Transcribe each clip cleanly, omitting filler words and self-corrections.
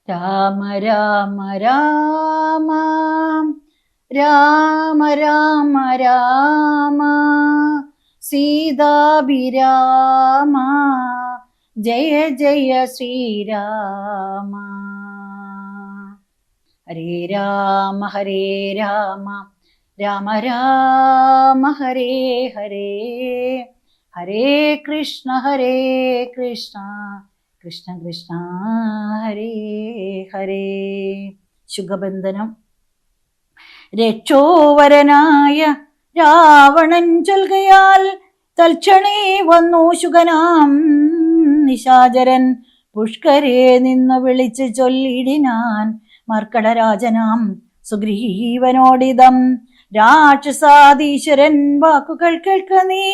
രാമ രാമ രാമ രാമ രാമ രാമ സീതാഭിരാമ ജയ ജയ ശ്രീരാമ. ഹരേ രാമ രാമ രാമ ഹരേ ഹരേ, ഹരേ കൃഷ്ണ കൃഷ്ണ കൃഷ്ണ ഹരേ ഹരേ. ശുഗബന്ധനം. രക്ഷോവരനായ രാവണൻ ചൊൽകയാൽ തൽക്ഷണേ വന്നു ശുഗനാം നിശാചരൻ പുഷ്കരെ നിന്ന് വിളിച്ച് ചൊല്ലിടിനാൻ മർക്കടരാജനാം സുഗ്രീവനോടിതം. രാക്ഷസാധീശ്വരൻ വാക്കുകൾ കേൾക്ക നീ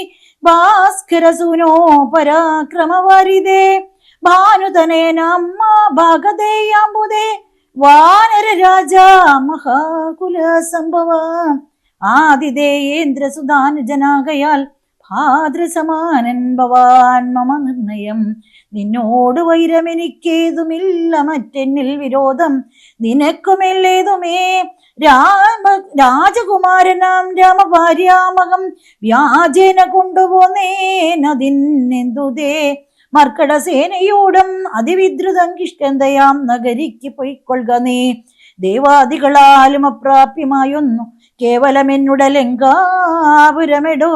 ഭാസ്കരസൂനോ പരാക്രമവാരിതേ ഭാനുതനേനമ്മ ഭാഗതേയാമ്പുതേ വാനര രാജ മഹാകുല സംഭവ ആദിദേയേന്ദ്രസുധാനുജനാകയാൽ ഭാദ്രസമാനൻ ഭവാൻ മമ നിർണയം. നിന്നോട് വൈരമെനിക്കേതുമില്ല, മറ്റെന്നിൽ വിരോധം നിനക്കുമില്ലേതുമേ. രാജകുമാരനാം രാമഭാര്യാമകം വ്യാജേന കൊണ്ടുപോന്നേനതിന്നെന്തുതേ. മർക്കടസേനയോടും അതിവിദ്രുതം കിഷ്കന്ധയാം നഗരിക്ക് പൊയ്ക്കൊള്ളുക നീ. ദേവാദികളാലും അപ്രാപ്യമായൊന്നു കേവലമെന്നുട ലങ്കാപുരമിടൂ.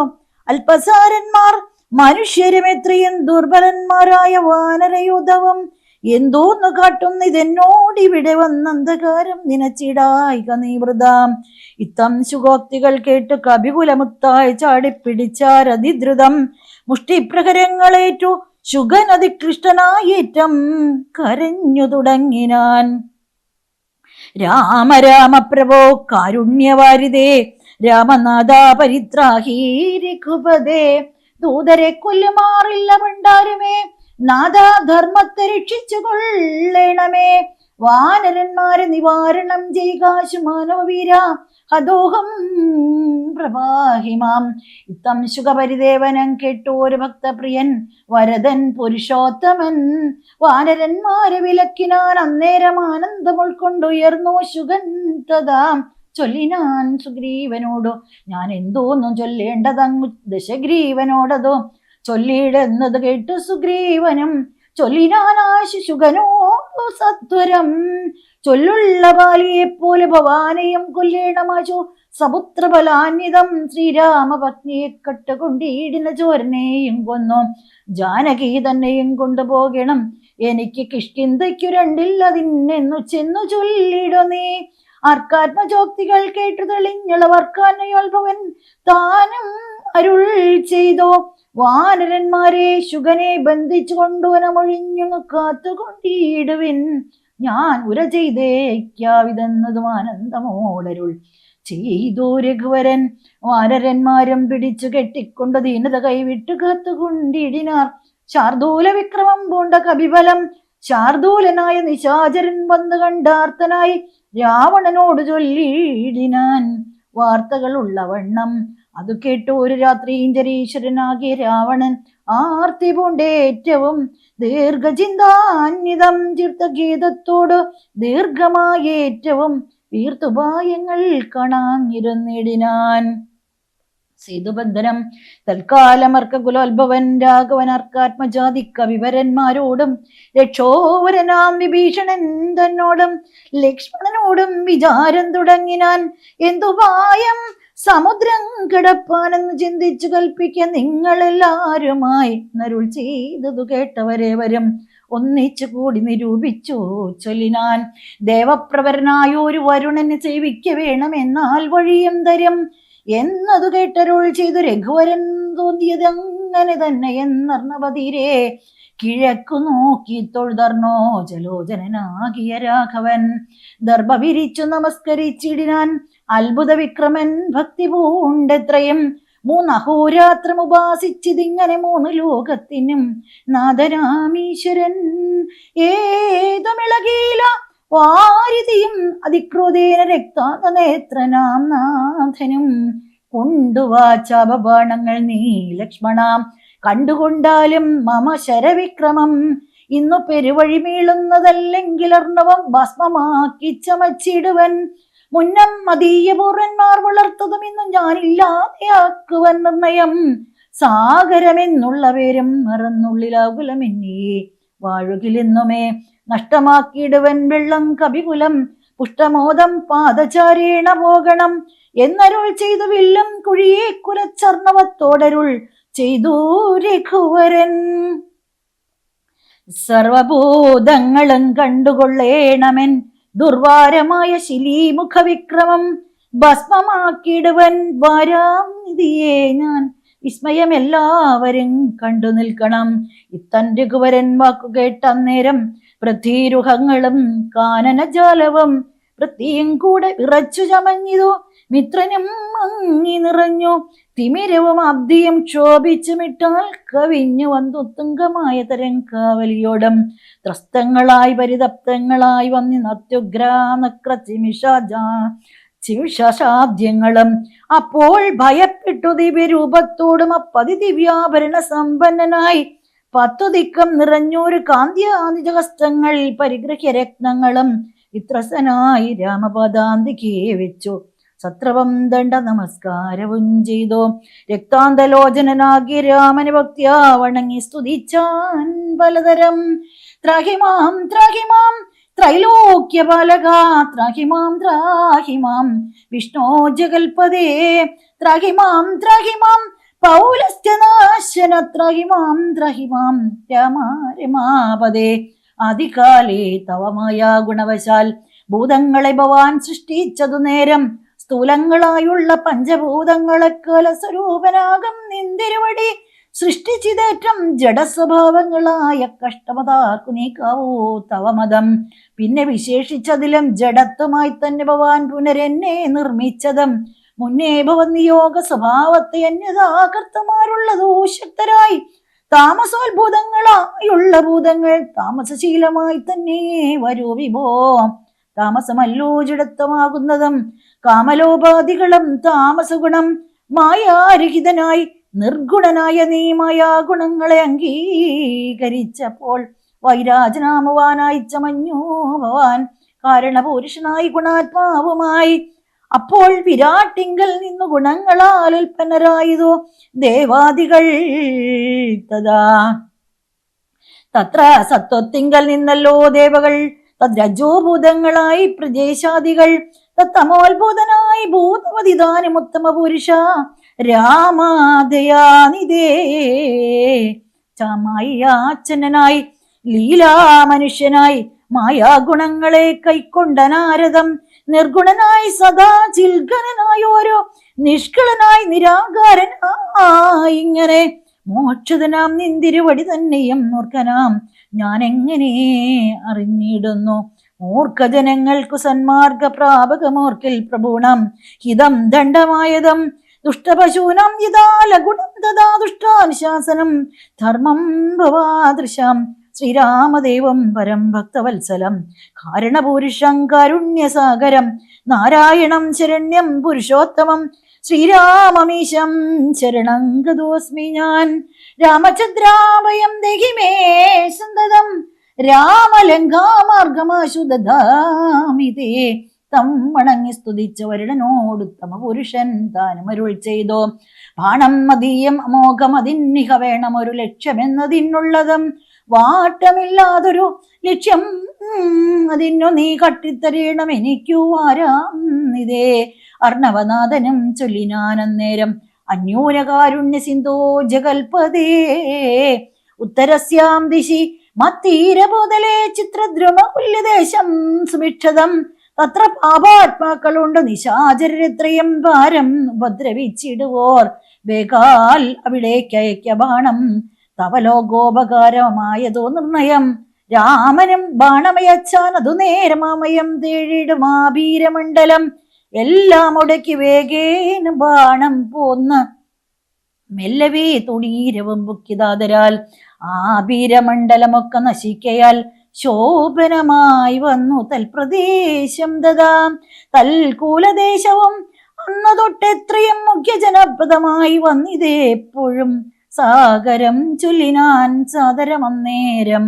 അല്പസാരന്മാർ മനുഷ്യരും എത്രയും ദുർബലന്മാരായ വാനരയുധവും എന്തോന്നു കാട്ടുന്നിതെന്നോടിവിടെ വന്നന്ധകാരം നിനച്ചിടായിക നീ വൃതാം. ഇത്തം ശുഗോക്തികൾ കേട്ട് കപികുലമുത്തായി ചാടിപ്പിടിച്ചാരതിദ്രുതം മുഷ്ടിപ്രഹരങ്ങളേറ്റു ശുഗൻ അതിക്ലിഷ്ടനായേറ്റം കരഞ്ഞു തുടങ്ങിനാൻ. രാമ രാമ പ്രഭോ കാരുണ്യവാരിതേ രാമനാഥ പരിത്രാഹി രഘുപതേ. ദൂതരെ കൊല്ലുമാറില്ല ഭണ്ഡാരമേ, നാഥാധർമ്മത്തെ രക്ഷിച്ചു കൊള്ളണമേ. വാനരന്മാരെ നിവാരണം ചെയ്യുകാശു മാനവവീര ഹദോഹം പ്രവാഹിമാം. ഇത്തം ശുഖപരിദേവനം കേട്ടോരു ഭക്തപ്രിയൻ വരദൻ പുരുഷോത്തമൻ വാനരന്മാരെ വിലക്കിനാൻ. അന്നേരം ആനന്ദം ഉൾക്കൊണ്ടുയർന്നു ശുഗൻ തഥാ ചൊല്ലിനാൻ സുഗ്രീവനോടു. ഞാൻ എന്തോന്നും ചൊല്ലേണ്ടതങ്ങു ദശഗ്രീവനോടതോ ചൊല്ലിയിടുന്നത് കേട്ടു സുഗ്രീവനും ചൊല്ലിനാനാശു ശുഗനോടു സത്വരം. ചൊല്ലുള്ള ബാലിയെപ്പോലെ ഭവാനെയും കൊല്ലേണമാശു സപുത്രബലാന്വിതം. ശ്രീരാമപത്നിയെ കട്ടുകൊണ്ടീടിന ചോരനെയും കൊന്നു ജാനകി തന്നെയും കൊണ്ടുപോകണം. എനിക്ക് കിഷ്കിന്ധയ്ക്കു രണ്ടില്ലതിന്നെന്നു ചെന്നു ചൊല്ലിടു നീ. ആർക്കാത്മജോക്തികൾ കേട്ടു തെളിഞ്ഞളവർക്കാനയോത്ഭവൻ താനും അരുൾ ചെയ്തോ. വാനരന്മാരെ ശുഗനെ ബന്ധിച്ചു കൊണ്ടുവനമൊഴിഞ്ഞു കാത്തുകൊണ്ടിടുവിൻ. ഞാൻ ഉര ചെയ്തേക്കാവിതെന്നതും ആനന്ദമോടരുൾ ചെയ്തു രഘുവരൻ. വാനരന്മാരും പിടിച്ചു കെട്ടിക്കൊണ്ടു ദീനത കൈവിട്ടു കാത്തുകൊണ്ടിടിനാർ. ശാർദൂല വിക്രമം പൂണ്ട കപിബലം ശാർദൂലനായ നിശാചരൻ വന്നു കണ്ടാർത്തനായി രാവണനോട് ചൊല്ലിയിടിനാൻ വാർത്തകളുള്ള വണ്ണം. അത് കേട്ടു ഒരു രാത്രിഞ്ചരീശ്വരനാകിയ രാവണൻ ആർത്തി പൂണ്ടേറ്റവും ദീർഘചിന്താന്വിതം ചിത്തഗീതത്തോട് ദീർഘമായേറ്റവും വീർത്തുപായങ്ങൾ കാണാനിരുന്നിടിനാൻ. സേതുബന്ധനം. തൽക്കാലമർക്കുലോത്ഭവൻ രാഘവൻ അർക്കാത്മജാതി കവിവരന്മാരോടും രക്ഷോവരനാം വിഭീഷണൻ തന്നോടും ലക്ഷ്മണനോടും വിചാരം തുടങ്ങിനാൻ. എന്തുപായം സമുദ്രം കിടപ്പാനെന്ന് ചിന്തിച്ചു കൽപ്പിക്ക നിങ്ങളെല്ലാരുമായി നരുൾ ചെയ്തതു കേട്ടവരേവരും ഒന്നിച്ചു കൂടി നിരൂപിച്ചു ചൊല്ലിനാൻ. ദേവപ്രവരനായൊരു വരുണന് സേവിക്ക വേണമെന്നാൽ വഴിയും തരും എന്നതു കേട്ടരുൾ ചെയ്തു രഘുവരൻ. തോന്നിയത് അങ്ങനെ തന്നെ എന്നർണവതീരെ കിഴക്കു നോക്കി തൊഴുതർണോ ജലോചനാകിയ രാഘവൻ. ദർഭ വിരിച്ചു നമസ്കരിച്ചിടിനാൻ അത്ഭുത വിക്രമൻ ഭക്തി പൂണ്ടെത്രയും. 3 അഹോരാത്രം ഉപാസിച്ചിതിങ്ങനെ 3 ലോകത്തിനും നാഥരാമീശ്വരൻ. ഏതുമിളകീല വാരിതിയും അതിക്രോധേന രക്താനേത്രനാം നാഥനും കൊണ്ടുവാചാപബാണങ്ങൾ നീ ലക്ഷ്മണ കണ്ടുകൊണ്ടാലും മമ ശരവിക്രമം ഇന്നു പെരുവഴി മീളുന്നതല്ലെങ്കിൽ അർണവം ഭസ്മമാക്കി ചമച്ചിടുവൻ. മുന്നം മതീയപൂർവന്മാർ വളർത്തതും ഇന്നും ഞാനില്ലാതെയാക്കുവൻ നിർണയം. സാഗരമെന്നുള്ള പേരും മറന്നുള്ളിലാകുലമെന്നേ വാഴുകിലെന്നുമേ നഷ്ടമാക്കിയിടുവൻ വെള്ളം കവികുലം. പുഷ്ടമോദം പാദചാരേണ പോകണം എന്നരുൾ ചെയ്തു വില്ലും കുഴിയെ കുലച്ചർണവത്തോടരുൾ ചെയ്തു രഘുവരൻ. സർവഭൂതങ്ങളും കണ്ടുകൊള്ളേണമെൻ ദുർവാരമായ ശിലീമുഖവിക്രമം. ഭസ്മമാക്കിയിടുവൻ വാരാനിധിയെ ഞാൻ വിസ്മയമെല്ലാവരും കണ്ടു നിൽക്കണം. ഇത്തൻ രഘുവരൻ വാക്കുകേട്ട അന്നേരം പൃഥ്വീരുഹങ്ങളും കാനനജാലവും പൃഥ്വിയും കൂടെ വിറച്ചു ചമഞ്ഞിതു. മിത്രനും മങ്ങി നിറഞ്ഞു തിമിരവും അബ്ദിയും ക്ഷോഭിച്ചുമിട്ടാൽ കവിഞ്ഞു വന്നു തുങ്കമായ തരംകാവലിയോടും ത്രസ്തങ്ങളായി പരിതപ്തങ്ങളായി ചിമിഷാദ്യങ്ങളും. അപ്പോൾ ഭയപ്പെട്ടു ദിവ്യരൂപത്തോടും അപ്പതി ദിവ്യാഭരണ സമ്പന്നനായി 10 ദിക്കം നിറഞ്ഞൊരു കാന്ത്യാനിജഹസ്തങ്ങൾ പരിഗ്രഹ്യ രത്നങ്ങളും വിത്രസനായി രാമപദാന്തികെ വെച്ചു സത്രവം ദണ്ഡ നമസ്കാരവും ചെയ്തു. രക്താന്തലോചനാകിയ രാമന് ഭക്തിയാ വണങ്ങി സ്തുതിച്ചാൻ പലതരം. ത്രാഹിമാം ത്രാഹിമാം ത്രൈലോക്യപാലക ത്രാഹിമാം ത്രാഹിമാം വിഷ്ണോ ജഗൽപദേ ത്രാഹിമാം ത്രാഹിമാം പൗലസ്ത്യനാശന ത്രാഹിമാം ത്രാഹിമാം രമാപദേ. ആദികാലേ തവമായ ഗുണവശാൽ ഭൂതങ്ങളെ ഭവാൻ സൃഷ്ടിച്ചതു നേരം സ്ഥൂലങ്ങളായുള്ള പഞ്ചഭൂതങ്ങളെ കലസ്വരൂപനാകം നിന്തിരുവടി സൃഷ്ടിച്ചിതേറ്റം ജഡസ്വഭാവങ്ങളായ കഷ്ടമതാർക്കു നീക്കാവൂ തവമതം. പിന്നെ വിശേഷിച്ചതിലും ജഡത്വമായി തന്നെ ഭവാൻ പുനരെന്നെ നിർമ്മിച്ചതും മുന്നേ ഭവനിയോഗ സ്വഭാവത്തെ അന്യതാകർത്തമാരുള്ളതോ ശക്തരായി താമസോത്ഭൂതങ്ങളായുള്ള ഭൂതങ്ങൾ താമസശീലമായി തന്നെ വരൂ വിഭോ. താമസമല്ലോ ജഡത്വമാകുന്നതും കാമലോപാധികളും താമസഗുണം. മായാരഹിതനായി നിർഗുണനായ നീ മായാഗുണങ്ങളെ അംഗീകരിച്ചപ്പോൾ വൈരാജനാമവാനായി ചമഞ്ഞു ഭവാൻ കാരണപുരുഷനായി ഗുണാത്മാവുമായി. അപ്പോൾ വിരാട്ടിങ്കൽ നിന്നു ഗുണങ്ങളാൽ ഉൽപ്പന്നരായതോ ദേവാദികൾ. തത്ര സത്വത്തിങ്കൽ നിന്നല്ലോ ദേവകൾ. തദ്രജോഭൂതങ്ങളായി പ്രദേശാദികൾ. തമോത്ഭൂതനായി ഭൂതവതിദാനം ഉത്തമ പുരുഷ രാമാദയാനിതേ. മായാച്ഛനായി ലീലാമനുഷ്യനായി മായാഗുണങ്ങളെ കൈക്കൊണ്ട നാരദം. നിർഗുണനായി സദാ ചിൽഗനായി ഓരോ നിഷ്കളനായി നിരാകാരനായി ഇങ്ങനെ മോക്ഷതനാം നിന്തിരുവടി തന്നെയും മൂർഖനാം ഞാൻ എങ്ങനെ അറിഞ്ഞിടുന്നു. മൂർഖജനങ്ങൾക്കു സന്മാർഗ പ്രാപകമോർക്കിൽ പ്രഭൂണം ഹിതം ദണ്ഡമായതം. ദുഷ്ടപശൂനം യഥാ ലഗുണം തഥാ ദുഷ്ടാനുശാസനം ധർമ്മം ഭവാദൃശം. ശ്രീരാമദേവം പരം ഭക്തവത്സലം കാരണപുരുഷം കാരുണ്യസാഗരം നാരായണം ശരണ്യം പുരുഷോത്തമം ശ്രീരാമമീശം ശരണം ഗതോസ്മി ഞാൻ. രാമചന്ദ്രാഭയം ദേഹി മേ സന്തതം രാമലങ്കാമാർഗമാശു ദദാമിതേ. തം വണങ്ങി സ്തുതിച്ച വരുടനോടുത്തമ പുരുഷൻ താനും അരുൾ ചെയ്തോ. ബാണം മതീയം അമോഘം അതിന്നിഹ വേണം ഒരു ലക്ഷ്യമെന്നതിനുള്ളതും വാട്ടമില്ലാതൊരു ലക്ഷ്യം അതിനു നീ കട്ടിത്തരേണം എനിക്കു ആരാം ഇതേ. അർണവനാഥനും ചൊല്ലിനാനന്നേരം അന്യൂനകാരുണ്യ സിന്ധോ ജഗൽപദേ. ഉത്തരസ്യാം ദിശി മത്തീരബോധലേ ചിത്രദ്രുമകുല്യദേശം സുഭിക്ഷതം. തത്ര പാപാത്മാക്കളുണ്ട് നിശാചരിത്രയം ഭാരം ഉപദ്രവിച്ചിടുവോർ. വേഗാൽ അവിടേക്കയക്ക ബാണം തവ ലോകോപകാരമായതോ നിർണയം. രാമനും ബാണമയച്ചാൻ അതു നേരമാമയം തേഴിടുമാഭീരമണ്ഡലം. എല്ലാം ഉടക്കി വേഗേന ബാണം പോന്ന് മെല്ലവേ തുണീരവും പൊക്കിതാതരാൽ ആഭീരമണ്ഡലമൊക്കെ നശിക്കയാൽ ശോഭനമായി വന്നു തൽപ്രദേശം ദദാം. തൽകൂലദേശവും അന്നു തൊട്ടെത്രയും മുഖ്യ ജനപ്രദമായി വന്നിതേപ്പോഴും സാഗരം ചൊല്ലിനാൻ സാദരമന്നേരം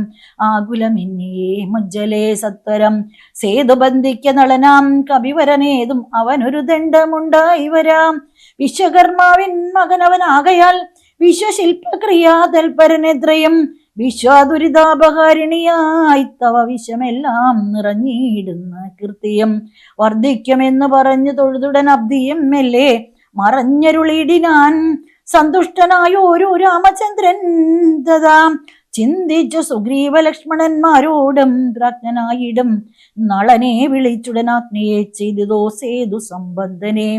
ആകുലമിന്നിയേ മുജ്ജലേ സത്വരം സേതുബന്ധിക്ക നളനാം കവിവരനേതും അവനൊരു ദണ്ഡമുണ്ടായി വരാം. വിശ്വകർമാവിൻ മകനവനാകയാൽ വിശ്വശില്പക്രിയാതൽപരനെത്രയും വിശ്വാദുരിതാപഹാരിണിയായി തവ വിഷമെല്ലാം നിറഞ്ഞിടുന്ന കീർത്തിയും വർദ്ധിക്കുമെന്ന് പറഞ്ഞു തൊഴുതുടൻ അബ്ദിയും മെല്ലെ മറഞ്ഞരുളിടിനാൻ. സന്തുഷ്ടനായോരു രാമചന്ദ്രൻ തഥാ ചിന്തിച്ചു സുഗ്രീവ ലക്ഷ്മണന്മാരോടും പ്രാജ്ഞനായിടും നളനെ വിളിച്ചുടനാഗ്നിയെ ചെയ്തതോ സേതു സംബന്ധനെ.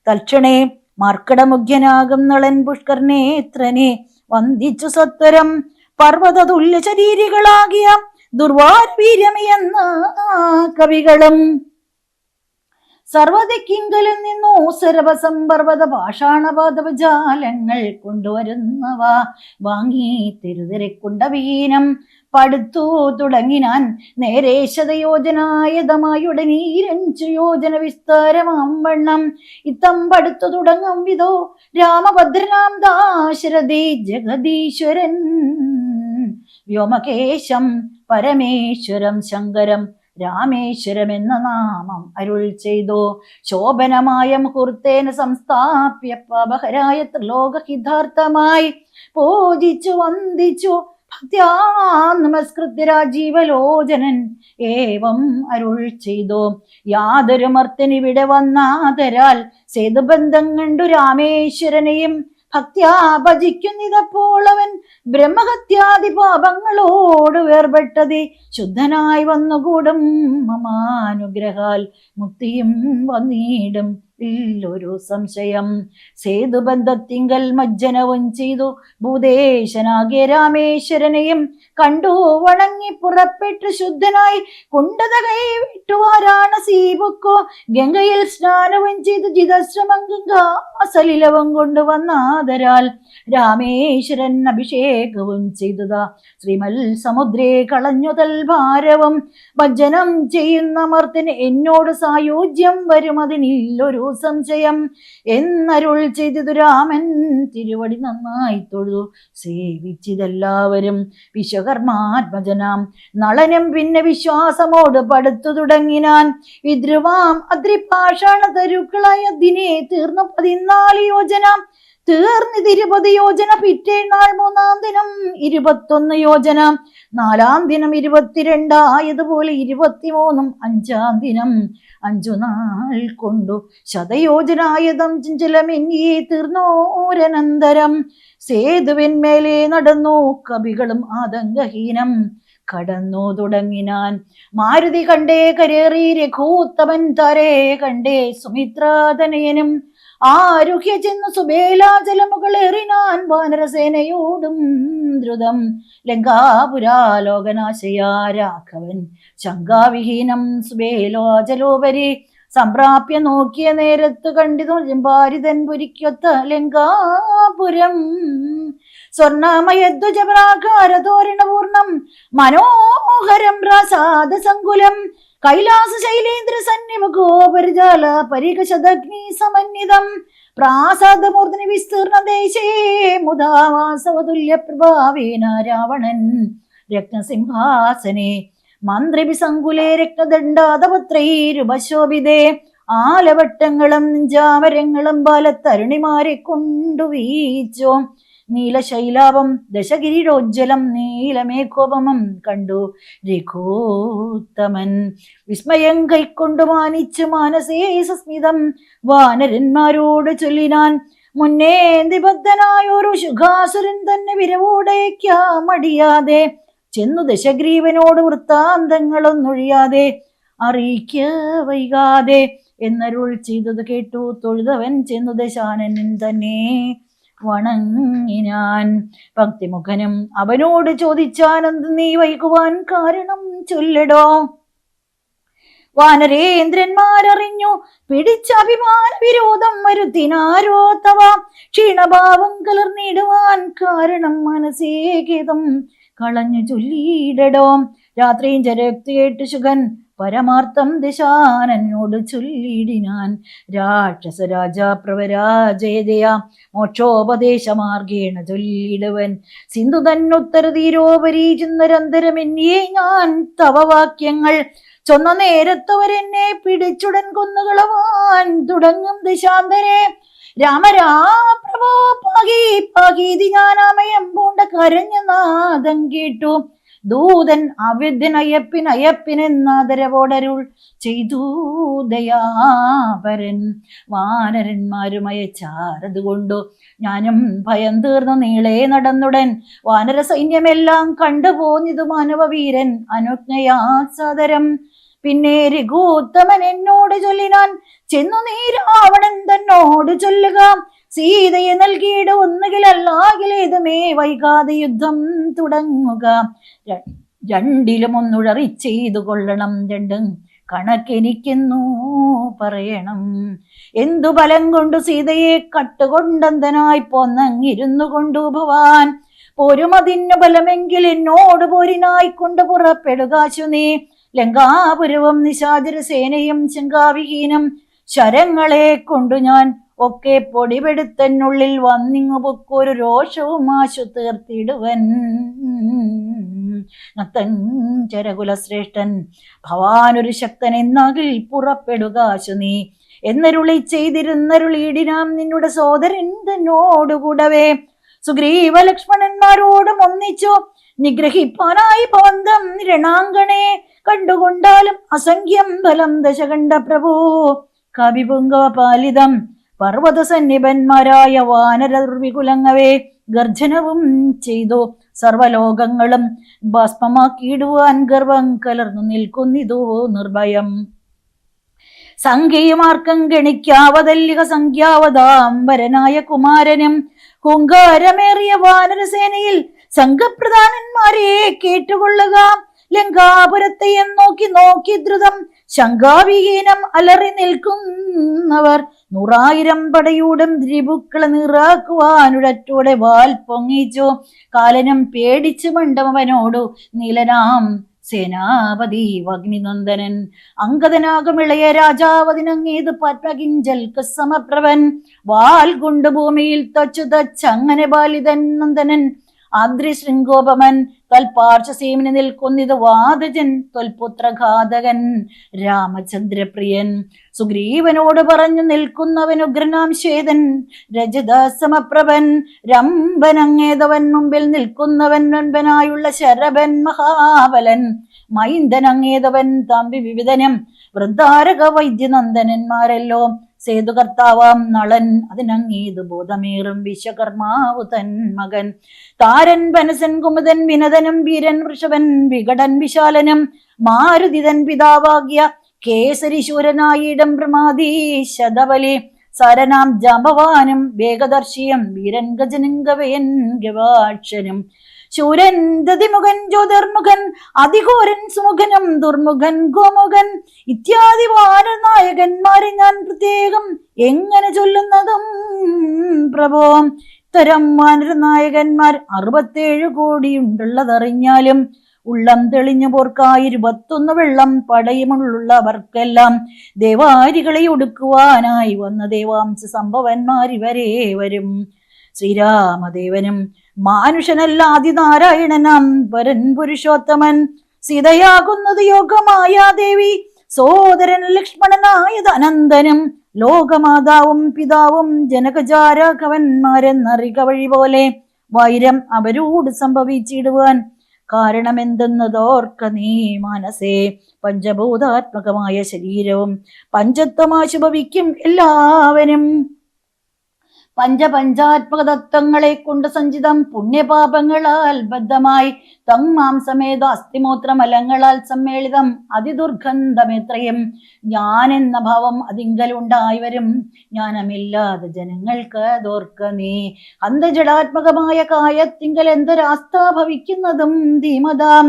തൽക്ഷണേ മാർക്കടമുഖ്യനാകും നളൻ പുഷ്കർനേത്രനെ വന്ദിച്ചു സത്വരം പർവ്വത തുല്യ ശരീരികളാകിയ ദുർവാരവീര്യമെന്ന കവികളും സർവദിക്കിങ്കലിൽ നിന്നു സർവസമ്പർവത പാഷാണപാദപജാലങ്ങൾ കൊണ്ടുവരുന്നവ വാങ്ങി തെരുതെരക്കൊണ്ട വീനം പടുത്തു തുടങ്ങിനാൻ. നേരെ ശതയോജനായതമായുടനീരഞ്ചു യോജന വിസ്താരമാം വണ്ണം ഇത്തം പടുത്തു തുടങ്ങും വിധോ രാമഭദ്രനാം ദാശരഥി ജഗദീശ്വരൻ വ്യോമകേശം പരമേശ്വരം ശങ്കരം രാമേശ്വരം എന്ന നാമം അരുൾ ചെയ്തു. ശോഭനമായ മുഹൂർത്തേന സംസ്ഥാപ്യ പാപഹരായ ത്രിലോകഹിതാർത്ഥമായി പൂജിച്ചു വന്ദിച്ചു ഭക്ത്യാ നമസ്കൃത്യ രാജീവലോചനൻ ഏവം അരുൾ ചെയ്തു. യാതൊരു മർത്തനിവിടെ വന്നാതരാൽ സേതുബന്ധം കണ്ടു രാമേശ്വരനെയും ഭക്ത്യാ ഭജിക്കുന്നിതപ്പോൾ അവൻ ബ്രഹ്മഹത്യാദി പാപങ്ങളോട് വേർപെട്ടതേ ശുദ്ധനായി വന്നുകൂടും. മമാനുഗ്രഹാൽ മുക്തിയും വന്നിടും ഇല്ലൊരു സംശയം. സേതുബന്ധത്തിങ്കൽ മജ്ജനവും ചെയ്തു ഭൂദേശനാകിയ രാമേശ്വരനെയും കണ്ടു വണങ്ങി പുറപ്പെട്ടു ശുദ്ധനായി കുണ്ടത കൈ വിട്ടു വാരാണസി പൊക്കോ. ഗംഗയിൽ സ്നാനവും ചെയ്തു ജിതശ്രമം ഗംഗാസലിലവും കൊണ്ടുവന്നാദരാൽ രാമേശ്വരൻ അഭിഷേകവും ചെയ്തതാ ശ്രീമൽ സമുദ്രേ കളഞ്ഞുതൽ ഭാരവും. ഭജനം ചെയ്യുന്ന മർത്തിന് എന്നോട് സായോജ്യം വരും അതിനില്ലൊരു സംശയം എന്നരുൾ ചെയ്തു രാമൻ തിരുവടി നന്നായി തൊഴുതു സേവിച്ചിതെല്ലാവരും. വിശ്വകർമാത്മജനാം നളനും പിന്നെ വിശ്വാസമോട് പടുത്തു തുടങ്ങിനാൻ. വിദ്രുവാം അദ്രിപാഷാണ തരുക്കളായ ദിനെ തീർന്നു 14 യോജന തീർന്നിത് 20 യോജന. പിറ്റേന്നാൾ 3-ാം ദിനം 21 യോജന. 4-ാം ദിനം 22 ആയതുപോലെ 23 5-ാം ദിനം 5 നാൾ കൊണ്ടു ശതയോജനായതം ചഞ്ചലമെന്നിയെ തീർന്നോരനന്തരം സേതുവിന്മേലെ നടന്നു കവികളും ആതങ്കഹീനം കടന്നു തുടങ്ങിനാൻ. മാരുതി കണ്ടേ കരേറി രഘൂത്തമൻ താരേ കണ്ടേ സുമിത്രാതനയനും ആരുഹ്യ ചെന്നു സുബേലാചലമുകളേറിനാൻ വാനരസേനയോടും ദ്രുതം. ലങ്കാപുരാലോകനാശയാ രാഘവൻ ശങ്കാവിഹീനം സുബേലോചലോപരി സംപ്രാപ്യ നോക്കിയ നേരത്ത് കണ്ടിതു ഭാരിതൻ പുരിക്കൊത്ത ലങ്കാപുരം. സ്വർണമയധ്വജപ്രാകാരതോരണപൂർണം മനോഹരം പ്രാസാദ സങ്കുലം കൈലാസ ശൈലേന്ദ്ര സന്നിവ ഗോപരിജാല പരികശദഗ്നി സമന്വിതം പ്രാസാദമൂർധനി വിസ്തീർണ ദേശേ മുദാവാസവതുല്യ പ്രഭാവേന രാവണൻ രത്നസിംഹാസനെ മന്ത്രിഭിസങ്കുലേ രക്തദണ്ഡാതപത്രൈരുപശോഭിതേ ആലവട്ടങ്ങളും ജാമരങ്ങളും ബാലത്തരുണിമാരെ കൊണ്ടു വീച്ചു. നീലശൈലാപം ദശഗിരിരോജ്വലം നീലമേഘോപമം കണ്ടു രഘൂത്തമൻ വിസ്മയം കൈക്കൊണ്ടു മാനിച്ചു മാനസേ സസ്മിതം വാനരന്മാരോട് ചൊല്ലിനാൻ. മുന്നേ നിബദ്ധനായൊരു ശുഖാസുരൻ തന്നെ വിരവോടേക്കാമടിയാതെ ചെന്നു ദശഗ്രീവനോട് വൃത്താന്തങ്ങളൊന്നൊഴിയാതെ അറിയിക്ക വൈകാതെ എന്നരുൾ ചെയ്തത് കേട്ടു തൊഴുതവൻ ചെന്നു ദശാനനൻ തന്നെ വണങ്ങിനാൻ. ഭക്തിമുഖനും അവനോട് ചോദിച്ചാനന്ദ നീ വൈകുവാൻ കാരണം ചൊല്ലടോ. വാനരേന്ദ്രന്മാരറിഞ്ഞു പിടിച്ച അഭിമാന വിരോധം വരുത്തിനാരോ തവ ക്ഷീണഭാവം കലർന്നിടുവാൻ കാരണം മനസ്സേകേതം കളഞ്ഞു ചൊല്ലിയിടടോ. രാത്രിയും ചരക്തി കേട്ട് ശുഗൻ പരമാർത്ഥം ദശാനനോട് ചൊല്ലിടിനാൻ. രാക്ഷസ രാജാ പ്രവരാജയ മോക്ഷോപദേശമാർഗേണ ചൊല്ലിടുവൻ. സിന്ധു തന്നുത്തര തീരോപരി ചിന്നരന്തരമെന്നിയെ ഞാൻ തവ വാക്യങ്ങൾ ചൊന്ന നേരത്തവരെന്നെ പിടിച്ചുടൻ കൊന്നുകളവാൻ തുടങ്ങും ദിശാന്തരെ. രാമരാപ്രഭോ പാകി പാകീതി ഞാനാമയം പൂണ്ട കരഞ്ഞ നാദം കേട്ടു. ദൂതൻ അയ്യപ്പിനെന്നാദരവോടരുൾ ചെയ്തു ദയാപരൻ. വാനരന്മാരുമയച്ചാരതുകൊണ്ടു ഞാനും ഭയം തീർന്നു നീളെ നടന്നുടൻ. വാനര സൈന്യമെല്ലാം കണ്ടുപോന്നിതു മാനവവീരൻ അനുജ്ഞയാ സാദരം. പിന്നെ രഘുത്തമൻ എന്നോട് ചൊല്ലിനാൻ, ചെന്നു നീ രാവണൻ തന്നോട് ചൊല്ലുക, സീതയെ നൽകിയിട ഒന്നുകിലല്ലാകിലേതുമേ വൈകാതെ യുദ്ധം തുടങ്ങുക. രണ്ടിലും ഒന്നുഴറി ചെയ്തു കൊള്ളണം, രണ്ടും കണക്കെനിക്കെന്നു പറയണം. എന്തു ബലം കൊണ്ടു സീതയെ കട്ടുകൊണ്ടന്തനായി പോന്നങ്ങിരുന്നു കൊണ്ടു ഭവാൻ. പോരുമതിന്നു ബലമെങ്കിൽ എന്നോട് പോരിനായി കൊണ്ട് പുറപ്പെടുകാശു നീ. ലങ്കാപുരവും നിശാചര സേനയും ശങ്കാവിഹീനം ശരങ്ങളെ കൊണ്ടു ഞാൻ ഒക്കെ പൊടിപെടുത്തനുള്ളിൽ വന്നിങ്ങു പൊക്കൊരു രോഷവും ആശു തീർത്തിടുവൻ. നത്തഞ്ചരകുലശ്രേഷ്ഠൻ ഭവാനൊരു ശക്തൻ എന്നാകിൽ പുറപ്പെടുകാശു നീ എന്നരുളി ചെയ്തിരുന്നരുളീടിനാം നിന്നുടെ സോദരൻ തന്നോടുകൂടവേ. സുഗ്രീവ ലക്ഷ്മണന്മാരോടും ഒന്നിച്ചു നിഗ്രഹിപ്പാനായി ഭവന്തം രണാങ്കണേ. കണ്ടുകൊണ്ടാലും അസംഖ്യം ബലം ദശകണ്ഠ പ്രഭു. കവിപുങ്കവ പാലിതം പർവ്വത സന്നിപന്മാരായ വാനരവികുലങ്ങവേ ഗർജനവും ചെയ്തു. സർവലോകങ്ങളും ഭസ്മമാക്കിയിടുവാൻ ഗർവം കലർന്നു നിൽക്കുന്നിതോ നിർഭയം. സംഖ്യയുമാർക്കം ഗണിക്കാവതല്ലിക സംഖ്യാവതാംബരനായ കുമാരനും ഹുങ്കാരമേറിയ വാനരസേനയിൽ സംഘപ്രധാനന്മാരെ കേട്ടുകൊള്ളുക. ലങ്കാപുരത്തെയും നോക്കി നോക്കി ദ്രുതം ശങ്കാവിഹീനം അലറി നിൽക്കുന്നവർ 100,000 പടയൂടും ദ്രിപുക്കളെ നിറാക്കുവാനുടറ്റോടെ വാൽ പൊങ്ങിച്ചു. കാലനും പേടിച്ചു മണ്ഡവനോടു നീലനാം സേനാപതി അഗ്നിനന്ദനൻ. അങ്കദനാകും ഇളയ രാജാവതിനങ്ങേത് പത്മകിഞ്ചൽക്ക് സമപ്രവൻ. വാൽ കൊണ്ട് ഭൂമിയിൽ തച്ചു തച്ചങ്ങനെ ബാലിതൻ നന്ദനൻ. ആദ്രിശൃംഗോപമൻ തൽപാർശ്വസേമിന് നിൽക്കുന്നിത് വാദജൻ തൊൽപുത്രഘാതകൻ രാമചന്ദ്രപ്രിയൻ. സുഗ്രീവനോട് പറഞ്ഞു നിൽക്കുന്നവൻ ഉഗ്രനാം ശ്വേതൻ രജത സമപ്രഭൻ. രംഭനങ്ങേതവൻ മുമ്പിൽ നിൽക്കുന്നവൻ നൻപനായുള്ള ശരഭൻ മഹാബലൻ. മൈന്ദനങ്ങേതവൻ തമ്പി വിവിധനം വൃന്ദാരക വൈദ്യനന്ദനന്മാരല്ലോ. സേതുകർത്താവാം നളൻ അതിനങ്ങേത് ബോധമേറും വിശ്വകർമാവു തൻ മകൻ. താരൻ വനസൻ കുമുദൻ വിനതനും വീരൻ വൃഷഭൻ വികടൻ വിശാലനും മാരുതിതൻ പിതാവാകിയ കേസരിശൂരനായിടം പ്രമാദി ശതബലി. സരനാം ജാമ്പവാനും വേഗദർശിയം വീരൻ ഗജനും ഗവയൻ ഗവാക്ഷനും. ശൂരൻ ദതിമുഖൻ ജ്യോതിർമുഖൻ അതിഘോരൻ സുമുഖനും ദുർമുഖൻ ഗോമുഖൻ ഇത്യാദി വാനനായകന്മാരെ ഞാൻ പ്രത്യേകം എങ്ങനെ ചൊല്ലുന്നതും പ്രഭോ. ഇത്തരം വാനരനായകന്മാർ 67 കോടിയുണ്ടുള്ളതറിഞ്ഞാലും ഉള്ളം തെളിഞ്ഞു പോർക്കായി 21 വെള്ളം പടയുമുള്ളവർക്കെല്ലാം ദേവാരികളെ ഒടുക്കുവാനായി വന്ന ദേവാംശ സംഭവന്മാരിവരെ വരും. ശ്രീരാമദേവനും മാനുഷനല്ല ആദിനാരായണനാം പരൻ പുരുഷോത്തമൻ. സീതയാകുന്നത് യോഗമായ ദേവി സോദരൻ ലക്ഷ്മണനായത് അനന്തനും. ലോകമാതാവും പിതാവും ജനകജാരാഘവന്മാരെന്നറിക വഴി പോലെ വൈരം അവരോട് സംഭവിച്ചിടുവാൻ കാരണമെന്തെന്നതോർക്ക നീ മനസ്സേ. പഞ്ചഭൂതാത്മകമായ ശരീരവും പഞ്ചത്വമാശുഭവിക്കും എല്ലാവരും. പഞ്ചപഞ്ചാത്മക തത്വങ്ങളെ കൊണ്ട് സഞ്ചിതം പുണ്യപാപങ്ങളാൽ ബദ്ധമായി തങ്മാംസമേത അസ്ഥിമൂത്രമലങ്ങളാൽ സമ്മേളിതം അതിദുർഗന്ധമെത്രയും. ഞാൻ എന്ന ഭാവം അതിങ്കലുണ്ടായി വരും. ജ്ഞാനമില്ലാതെ ജനങ്ങൾക്ക് അതോർക്ക നീ. അന്തജടാത്മകമായ കായത്തിങ്കൽ എന്തൊരാസ്ഥ ഭവിക്കുന്നതും ധീമതാം.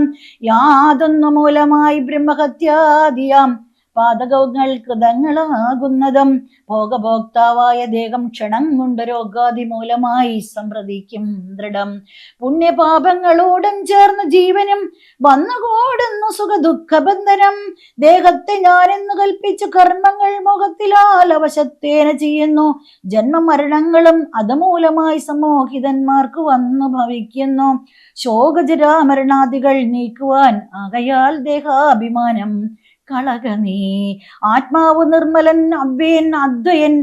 യാതൊന്നു മൂലമായി ബ്രഹ്മഹത്യാദിയാം പാതകങ്ങൾ കൃതങ്ങളാകുന്നതും ഭോഗഭോക്താവായ ദേഹം ക്ഷണം കൊണ്ട് രോഗാദി മൂലമായി സംപ്രതിക്കും ദൃഢം. പുണ്യപാപങ്ങളോടും ചേർന്ന് ജീവനും വന്നുകൂടുന്നു സുഖ ദുഃഖബന്ധനം. ദേഹത്തെ ഞാനെന്ന് കൽപ്പിച്ച കർമ്മങ്ങൾ മുഖത്തിലാൽ അവശത്തേന ചെയ്യുന്നു. ജന്മമരണങ്ങളും അതുമൂലമായി സമോഹിതന്മാർക്ക് വന്നു ഭവിക്കുന്നു. ശോകജരാമരണാദികൾ നീക്കുവാൻ ആകയാൽ ദേഹാഭിമാനം കളക നീ. ആത്മാവ് നിർമ്മലൻ അവ്യൻ അദ്വയൻ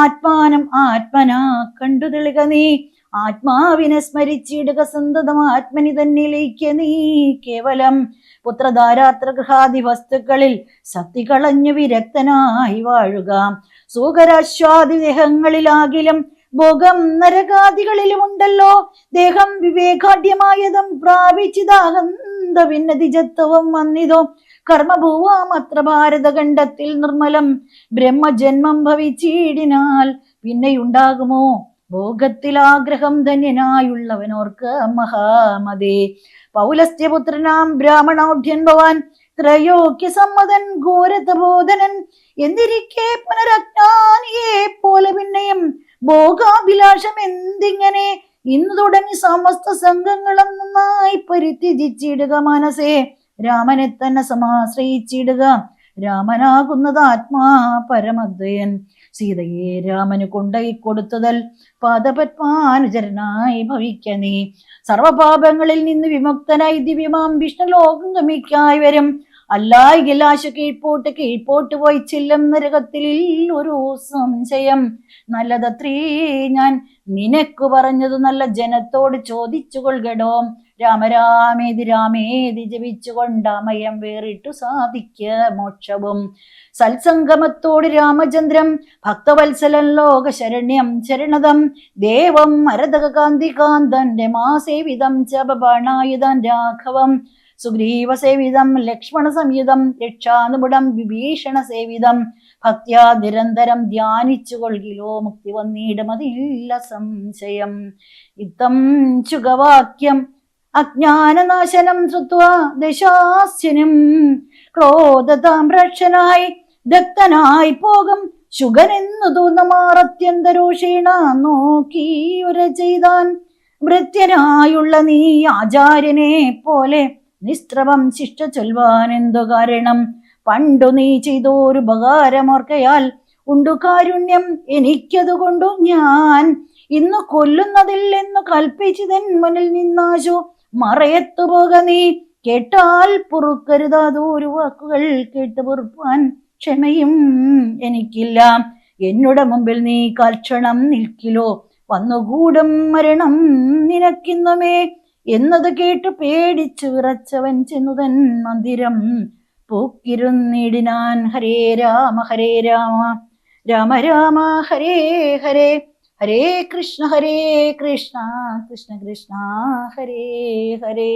ആത്മാനം ആത്മനാ കണ്ടു തെളിക നീ. ആത്മാവിനെ സ്മരിച്ചിടുക സന്തതം ആത്മനി തന്നിലേക്ക് നീ കേവലം. പുത്രധാരാത്ര ഗൃഹാദി വസ്തുക്കളിൽ ശക്തി കളഞ്ഞു വിരക്തനായി വാഴുക. സൂകരാശ്വാദി ദേഹങ്ങളിലാകിലും ഭോഗം നരകാദികളിലുമുണ്ടല്ലോ. ദേഹം വിവേകാഢ്യമായതും പ്രാപിച്ചിതാകന്ത ഭിന്നതിജത്വം വന്നിതോ. കർമ്മഭൂവാമത്ര ഭാരതഖണ്ഡത്തിൽ നിർമ്മലം ബ്രഹ്മജന്മം ഭവിച്ചിടിനാൽ പിന്നെയുണ്ടാകുമോ ഭോഗത്തിൽ ആഗ്രഹം ധന്യനായുള്ളവനോർക്ക് മഹാമതേ. പൗലസ്ത്യപുത്രനാം ബ്രാഹ്മണോഢ്യൻ ഭവാൻ ത്രയോക്യ സമ്മതൻ ഘോരതബോധനൻ എന്നിരിക്കെ പുനരജ്ഞാനിയെ പോലെ പിന്നെയും ഭോഗാഭിലാഷം എന്തിങ്ങനെ. ഇന്നു തുടങ്ങി സമസ്ത സംഘങ്ങളും നന്നായി പരിത്യജിച്ചിടുക മനസ്സേ. രാമനെ തന്നെ സമാശ്രയിച്ചിടുക. രാമനാകുന്നത് ആത്മാ പരമദ്വയൻ. സീതയെ രാമന് കൊണ്ടയി കൊടുത്തതൽ പാദപത്മാനുചരനായി ഭവിക്ക നീ. സർവപാപങ്ങളിൽ നിന്ന് വിമുക്തനായി ദിവ്യമാം വിഷ്ണുലോകം ഗമിക്കായി വരും. അല്ലായെങ്കിൽ ആശ കീഴ്പോട്ട് പോയി ചെല്ലും നരകത്തിൽ ഒരു സംശയം. നല്ലതത്രേ ഞാൻ നിനക്ക് പറഞ്ഞത് നല്ല ജനത്തോട് ചോദിച്ചു കൊள்കടോ. രാമരാമേതി രാമേതി ജപിച്ചുകൊണ്ടമയം വേറിട്ടു സാധിക്ക മോക്ഷവും. സത്സംഗമത്തോട് രാമചന്ദ്രം ഭക്തവത്സലൻ ലോക ശരണ്യം ശരണതം ദേവം മരതകാന്തികാന്തൻ രമാസേവിതം ചപബാണായുധം രാഘവം സുഗ്രീവ സേവിതം ലക്ഷ്മണ സംയുതം രക്ഷാനുപുടം വിഭീഷണ സേവിതം ഭക്ത്യാ നിരന്തരം ധ്യാനിച്ചു കൊൾകിലോ മുക്തി വന്നിടുമതില്ല സംശയം. ഇത്തം ചുഗവാക്യം അജ്ഞാനനാശനം ശ്രുത്വാ ദശാസ്യനും ക്രോധതാമ്രക്ഷനായി ദഗ്ധനായി പോകും ശുഗനെന്നു തോന്നമാറത്യന്തരോഷീണ നോക്കി ഉര ചെയ്താൻ. ഭൃത്യനായുള്ള നീ ആചാര്യനെ പോലെ നിസ്ത്രവം ശിഷ്ട ചൊൽവാൻ എന്തു കാരണം. പണ്ടു നീ ചെയ്തോരു ഉപകാരമോർക്കയാൽ ഉണ്ടു കാരുണ്യം എനിക്കതുകൊണ്ടു ഞാൻ ഇന്നു കൊല്ലുന്നതില്ലെന്നു കൽപ്പിച്ചതൻ മുന്നിൽ നിന്നാശു മറയത്തു പോക നീ. കേട്ടാൽ പൊറുക്കരുതാതൊരു വാക്കുകൾ കേട്ട് പൊറുപ്പാൻ ക്ഷമയും എനിക്കില്ല. എന്നുടെ മുമ്പിൽ നീ കാൽക്ഷണം നിൽക്കിലോ വന്നുകൂടും മരണം നിനക്കിന്നുമേ എന്നത് കേട്ട് പേടിച്ചു വിറച്ചവൻ ചെന്നുതൻ മന്ദിരം പൂക്കിരുന്നിടിനാൻ. ഹരേ രാമ രാമ രാമ ഹരേ ഹരേ ഹരേ കൃഷ്ണ കൃഷ്ണ കൃഷ്ണ ഹരേ ഹരേ.